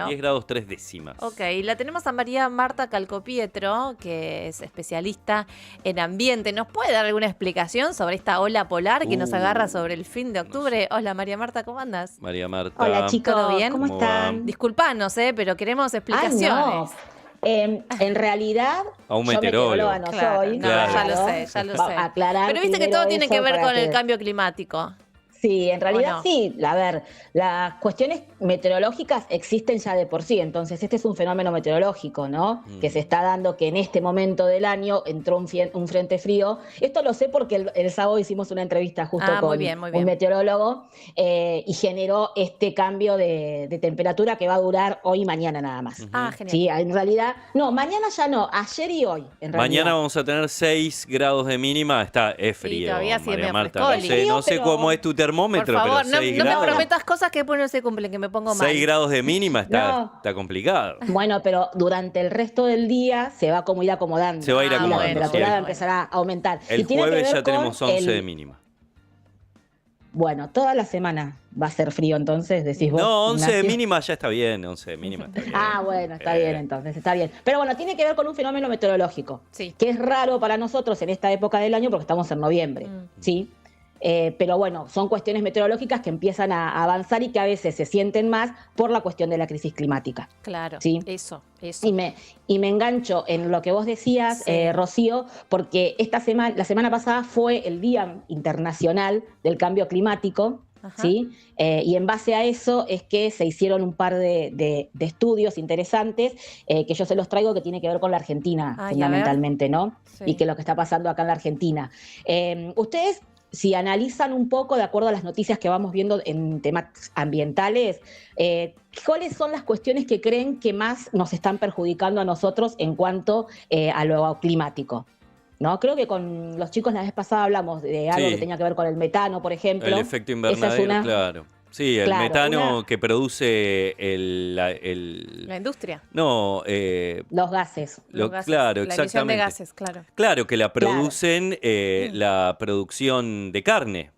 10 grados 3 décimas. Ok, la tenemos a María Marta Calcopietro, que es especialista en ambiente. ¿Nos puede dar alguna explicación sobre esta ola polar que nos agarra sobre el fin de octubre? Hola María Marta, ¿cómo andas? María Marta. Hola chicos, ¿Todo bien? ¿cómo están? va? Disculpanos, pero queremos Ay, explicaciones. no. En realidad, A un yo meteorólogo. meteoróloga no Claro, soy. no, Claro. ya lo sé, ya lo sé. Aclarar Pero viste que primero todo tiene que eso ver para con el que- cambio climático. Sí, en realidad no? sí. A ver, las cuestiones meteorológicas existen ya de por sí. Entonces, este es un fenómeno meteorológico, ¿no? Que se está dando que en este momento del año entró un frente frío. Esto lo sé porque el sábado hicimos una entrevista justo Muy con bien, muy un bien. meteorólogo y generó este cambio de temperatura que va a durar hoy y mañana nada más. Ah, genial. Sí, en realidad, no, mañana ya no, ayer y hoy, en realidad. Mañana vamos a tener 6 grados de mínima. Es frío, todavía sí es María medio Marta. frescoli. Es frío, No sé pero- cómo es tu termómetro, Por favor, pero 6 no me grados. prometas cosas que después no se cumplen, que me pongo mal. 6 grados de mínima No. está complicado. Bueno, pero durante el resto del día se va como ir acomodando. Se va a ir Y la acomodando, temperatura sí. va a empezar a aumentar. El Y tiene que jueves ver ya con tenemos 11 de mínima. Bueno, toda la semana va a ser frío, entonces, decís vos. No, 11 de Ignacio. mínima ya está bien. 11 de mínima está bien. Ah, bueno, está bien entonces, está bien. Pero bueno, tiene que ver con un fenómeno meteorológico, Sí. que es raro para nosotros en esta época del año porque estamos en noviembre, ¿sí? Pero bueno, son cuestiones meteorológicas que empiezan a avanzar y que a veces se sienten más por la cuestión de la crisis climática. Claro, Sí. eso. Y me engancho en lo que vos decías, Sí. Rocío, porque la semana pasada fue el Día Internacional del Cambio Climático, Ajá. ¿sí? Y en base a eso es que se hicieron un par de estudios interesantes que yo se los traigo que tiene que ver con la Argentina, Ay, a fundamentalmente, ¿no? Sí. Y que lo que está pasando acá en la Argentina. Ustedes, si analizan un poco, de acuerdo a las noticias que vamos viendo en temas ambientales, ¿cuáles son las cuestiones que creen que más nos están perjudicando a nosotros en cuanto a lo climático? ¿No? Creo que con los chicos la vez pasada hablamos de algo Sí. que tenía que ver con el metano, por ejemplo. El efecto Esa invernadero, es una- claro. Sí, el Claro, metano una- que produce La industria. No, Los gases. Los gases, claro, la emisión de exactamente. gases, claro. Claro, que la producen la producción de carne.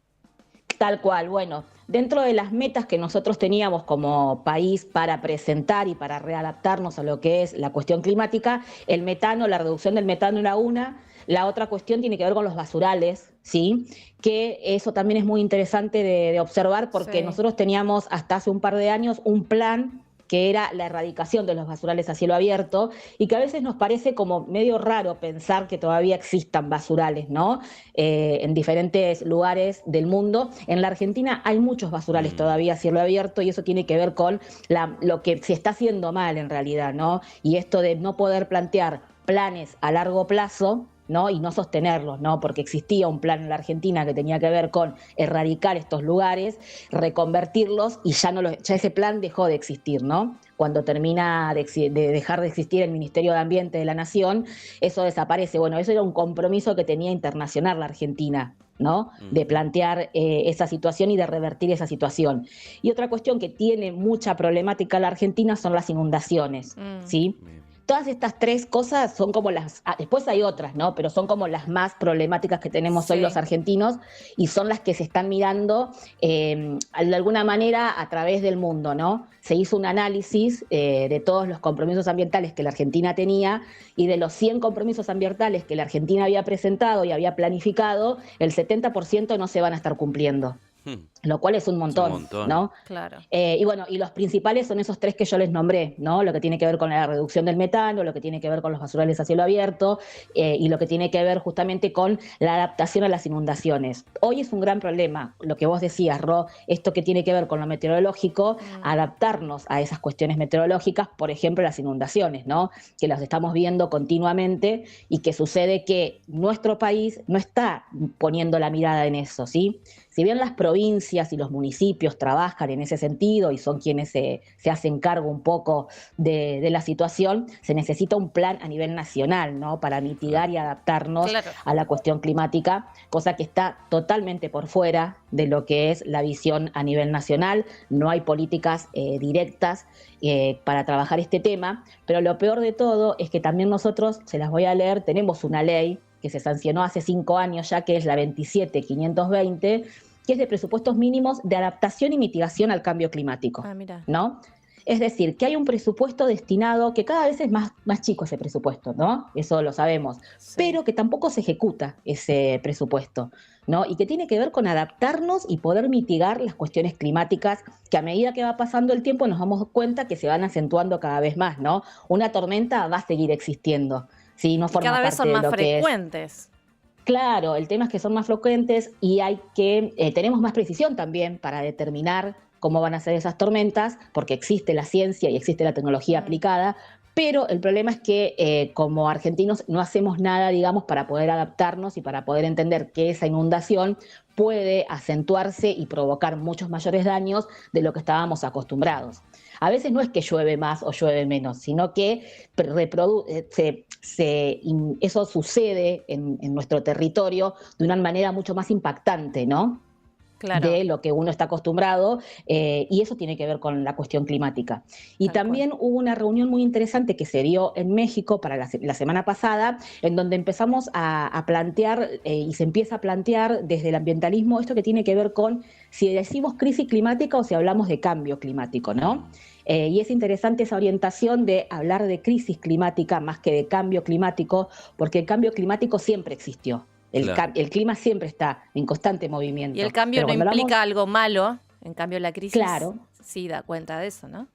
Tal cual, bueno, dentro de las metas que nosotros teníamos como país para presentar y para readaptarnos a lo que es la cuestión climática, el metano, la reducción del metano era una. La otra cuestión tiene que ver con los basurales, ¿sí? Que eso también es muy interesante de observar porque Sí. nosotros teníamos hasta hace un par de años un plan que era la erradicación de los basurales a cielo abierto y que a veces nos parece como medio raro pensar que todavía existan basurales, ¿no? En diferentes lugares del mundo. En la Argentina hay muchos basurales todavía a cielo abierto y eso tiene que ver con lo que se está haciendo mal en realidad, ¿no? Y esto de no poder plantear planes a largo plazo, ¿no? Y no sostenerlos, ¿no? Porque existía un plan en la Argentina que tenía que ver con erradicar estos lugares, reconvertirlos y ya ese plan dejó de existir, ¿no? Cuando termina de dejar de existir el Ministerio de Ambiente de la Nación, eso desaparece. Bueno, eso era un compromiso que tenía internacional la Argentina, ¿no? De plantear esa situación y de revertir esa situación. Y otra cuestión que tiene mucha problemática la Argentina son las inundaciones, ¿sí? Todas estas tres cosas son como después hay otras, ¿no? Pero son como las más problemáticas que tenemos hoy Sí. los argentinos y son las que se están mirando de alguna manera a través del mundo, ¿no? Se hizo un análisis de todos los compromisos ambientales que la Argentina tenía y de los 100 compromisos ambientales que la Argentina había presentado y había planificado, el 70% no se van a estar cumpliendo. Lo cual es un montón, ¿no? Claro. Y bueno, y los principales son esos tres que yo les nombré, ¿no? Lo que tiene que ver con la reducción del metano, lo que tiene que ver con los basurales a cielo abierto y lo que tiene que ver justamente con la adaptación a las inundaciones. Hoy es un gran problema, lo que vos decías, Ro, esto que tiene que ver con lo meteorológico, adaptarnos a esas cuestiones meteorológicas, por ejemplo, las inundaciones, ¿no? Que las estamos viendo continuamente y que sucede que nuestro país no está poniendo la mirada en eso, ¿sí? Si bien las provincias y los municipios trabajan en ese sentido y son quienes se hacen cargo un poco de la situación, se necesita un plan a nivel nacional, ¿no? Para mitigar y adaptarnos a la cuestión climática, cosa que está totalmente por fuera de lo que es la visión a nivel nacional. No hay políticas directas para trabajar este tema, pero lo peor de todo es que también nosotros, se las voy a leer, tenemos una ley que se sancionó hace 5 años ya, que es la 27520, que es de presupuestos mínimos de adaptación y mitigación al cambio climático, ¿no? Es decir, que hay un presupuesto destinado, que cada vez es más chico ese presupuesto, ¿no? Eso lo sabemos, Sí. pero que tampoco se ejecuta ese presupuesto, ¿no? Y que tiene que ver con adaptarnos y poder mitigar las cuestiones climáticas que a medida que va pasando el tiempo nos damos cuenta que se van acentuando cada vez más, ¿no? Una tormenta va a seguir existiendo, ¿sí? No Y cada forma vez parte son de más lo que es. frecuentes. Claro, el tema es que son más frecuentes y tenemos más precisión también para determinar cómo van a ser esas tormentas, porque existe la ciencia y existe la tecnología Mm, aplicada, pero el problema es que como argentinos no hacemos nada, digamos, para poder adaptarnos y para poder entender que esa inundación puede acentuarse y provocar muchos mayores daños de lo que estábamos acostumbrados. A veces no es que llueve más o llueve menos, sino que eso sucede en nuestro territorio de una manera mucho más impactante, ¿no? claro, De lo que uno está acostumbrado, y eso tiene que ver con la cuestión climática. Y tal cual. también hubo una reunión muy interesante que se dio en México para la semana pasada, en donde empezamos a plantear, y se empieza a plantear desde el ambientalismo esto que tiene que ver con si decimos crisis climática o si hablamos de cambio climático, ¿no? Y es interesante esa orientación de hablar de crisis climática más que de cambio climático, porque el cambio climático siempre existió. Claro. El clima siempre está en constante Y el movimiento. cambio Pero no cuando hablamos, implica algo malo, en cambio la crisis claro, sí da cuenta de eso, ¿no?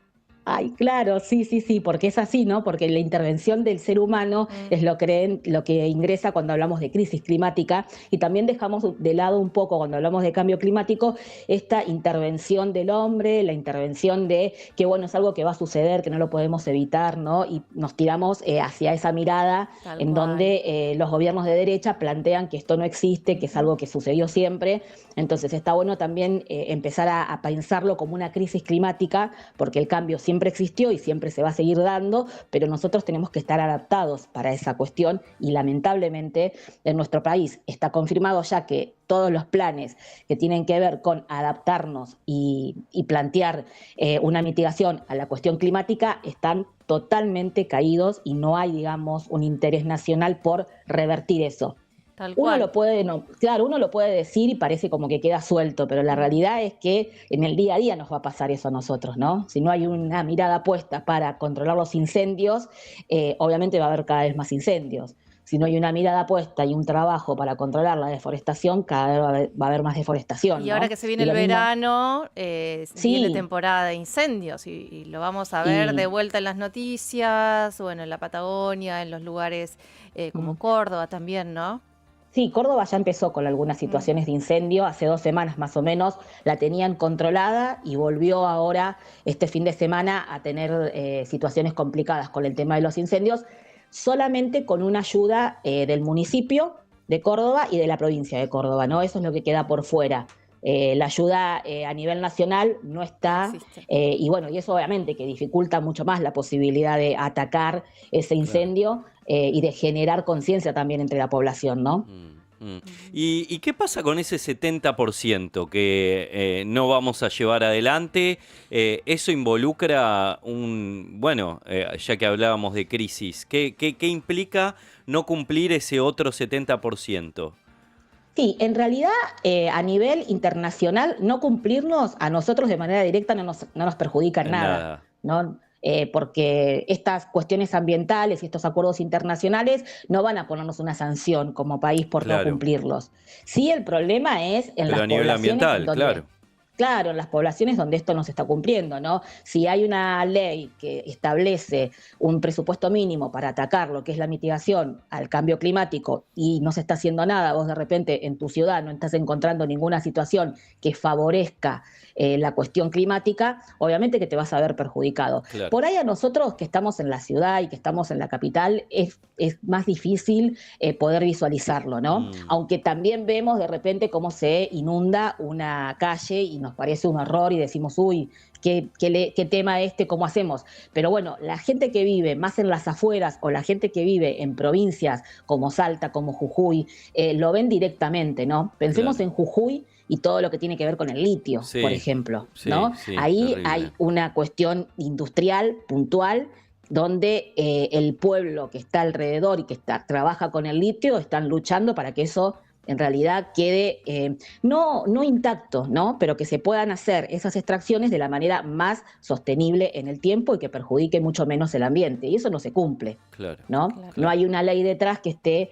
ay, claro, sí, sí, sí, porque es así, ¿no? Porque la intervención del ser humano Mm, es lo que ingresa cuando hablamos de crisis climática y también dejamos de lado un poco cuando hablamos de cambio climático esta intervención del hombre, la intervención de que, bueno, es algo que va a suceder, que no lo podemos evitar, ¿no? Y nos tiramos hacia esa mirada tal en cual. donde los gobiernos de derecha plantean que esto no existe, que es Ujú. algo que sucedió siempre. Entonces está bueno también empezar a pensarlo como una crisis climática, porque el cambio siempre existió y siempre se va a seguir dando, pero nosotros tenemos que estar adaptados para esa cuestión y lamentablemente en nuestro país está confirmado ya que todos los planes que tienen que ver con adaptarnos y plantear una mitigación a la cuestión climática están totalmente caídos y no hay, digamos, un interés nacional por revertir eso. Tal Uno cual. lo puede, no, claro, uno lo puede decir y parece como que queda suelto, pero la Mm. realidad es que en el día a día nos va a pasar eso a nosotros, ¿no? Si no hay una mirada puesta para controlar los incendios, obviamente va a haber cada vez más incendios. Si no hay una mirada puesta y un trabajo para controlar la deforestación, cada vez va a haber más deforestación, Y ahora ¿no? que se viene Y el lo mismo, verano, viene sí. temporada de incendios y lo vamos a ver de y vuelta en las noticias, bueno, en la Patagonia, en los lugares como mm, Córdoba también, ¿no? Sí, Córdoba ya empezó con algunas Mm, situaciones de incendio, hace 2 semanas más o menos la tenían controlada y volvió ahora este fin de semana a tener situaciones complicadas con el tema de los incendios, solamente con una ayuda del municipio de Córdoba y de la provincia de Córdoba, ¿no? Eso es lo que queda por fuera. La ayuda a nivel nacional no no está, existe. y bueno, y eso obviamente que dificulta mucho más la posibilidad de atacar ese Claro. incendio y de generar conciencia también entre la población, ¿no? Ujú. ¿Y qué pasa con ese 70% que no vamos a llevar adelante? Eso involucra bueno, ya que hablábamos de crisis, ¿qué implica no cumplir ese otro 70%? Sí, en realidad a nivel internacional no cumplirnos a nosotros de manera directa no nos perjudica en En nada, nada, ¿no? Porque estas cuestiones ambientales y estos acuerdos internacionales no van a ponernos una sanción como país por no claro. cumplirlos. Sí, el problema es en Pero las a nivel poblaciones en ambiental, donde, claro. claro, en las poblaciones donde esto no se está cumpliendo, ¿no? Si hay una ley que establece un presupuesto mínimo para atacar lo que es la mitigación al cambio climático y no se está haciendo nada, vos de repente en tu ciudad no estás encontrando ninguna situación que favorezca la cuestión climática, obviamente que te vas a ver perjudicado. Claro. Por ahí a nosotros que estamos en la ciudad y que estamos en la capital es más difícil poder visualizarlo, ¿no? Mm, Aunque también vemos de repente cómo se inunda una calle y nos parece un horror y decimos, uy, qué tema este, ¿cómo hacemos? Pero bueno, la gente que vive más en las afueras o la gente que vive en provincias como Salta, como Jujuy, lo ven directamente, ¿no? Pensemos claro. en Jujuy y todo lo que tiene que ver con el litio, por Sí, ejemplo, sí, ¿no? sí, Ahí hay terrible. una cuestión industrial puntual donde el pueblo que está alrededor y que trabaja con el litio están luchando para que eso en realidad quede no intacto, ¿no? Pero que se puedan hacer esas extracciones de la manera más sostenible en el tiempo y que perjudique mucho menos el ambiente. Y eso no se cumple, Claro, ¿no? Claro. No hay una ley detrás que esté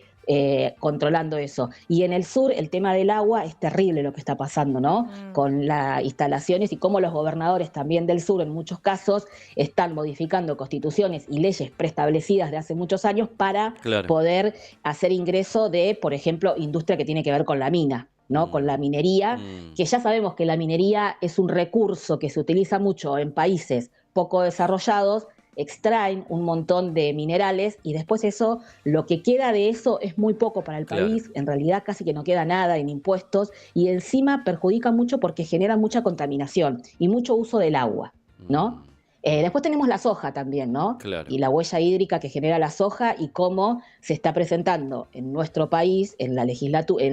controlando eso. Y en el sur el tema del agua es terrible lo que está pasando, ¿no? Con las instalaciones y cómo los gobernadores también del sur en muchos casos están modificando constituciones y leyes preestablecidas de hace muchos años para claro. poder hacer ingreso de, por ejemplo, industria que tiene que ver con la mina, ¿no? Con la minería, que ya sabemos que la minería es un recurso que se utiliza mucho en países poco desarrollados, extraen un montón de minerales y después eso, lo que queda de eso es muy poco para el país, en realidad casi que no queda nada en impuestos y encima perjudica mucho porque genera mucha contaminación y mucho uso del agua, ¿no? Después tenemos la soja también, ¿no? Claro. Y la huella hídrica que genera la soja y cómo se está presentando en nuestro país, en la legislatura,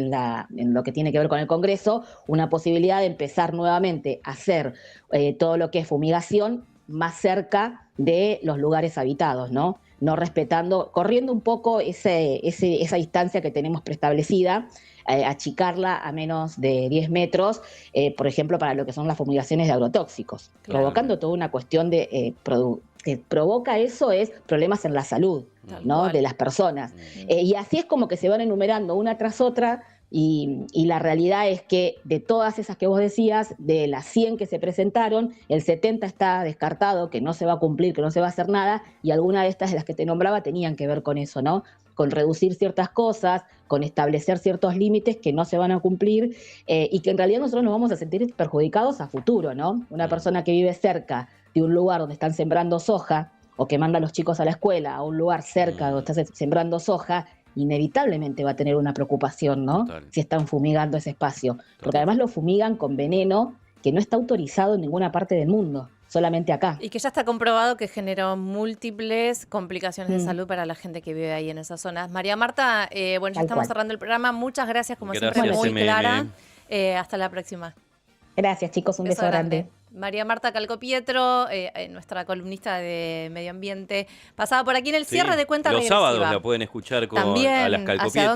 en lo que tiene que ver con el Congreso, una posibilidad de empezar nuevamente a hacer todo lo que es fumigación más cerca de los lugares habitados, ¿no? No respetando, corriendo un poco esa distancia que tenemos preestablecida, achicarla a menos de 10 metros, por ejemplo, para lo que son las fumigaciones de agrotóxicos, provocando toda una cuestión de que provoca eso es problemas en la salud, ¿no? De las personas. Y así es como que se van enumerando una tras otra. Y la realidad es que de todas esas que vos decías, de las 100 que se presentaron, el 70 está descartado, que no se va a cumplir, que no se va a hacer nada, y algunas de estas de las que te nombraba tenían que ver con eso, ¿no? Con reducir ciertas cosas, con establecer ciertos límites que no se van a cumplir y que en realidad nosotros nos vamos a sentir perjudicados a futuro, ¿no? Una persona que vive cerca de un lugar donde están sembrando soja o que manda a los chicos a la escuela a un lugar cerca donde están sembrando soja, inevitablemente va a tener una preocupación, ¿no? Total. Si están fumigando ese espacio. Porque además lo fumigan con veneno que no está autorizado en ninguna parte del mundo, solamente acá. Y que ya está comprobado que generó múltiples complicaciones de salud para la gente que vive ahí en esas zonas. María Marta, bueno, ya Tal estamos cual. cerrando el programa. Muchas gracias, como Gracias, siempre, muy MM. clara. Hasta la próxima. Gracias, chicos, un beso grande. María Marta Calcopietro, nuestra columnista de Medio Ambiente, pasaba por aquí en el cierre de Cuenta Los Regresiva. sábados la pueden escuchar También, a las ¿hacia Calcopietro. dónde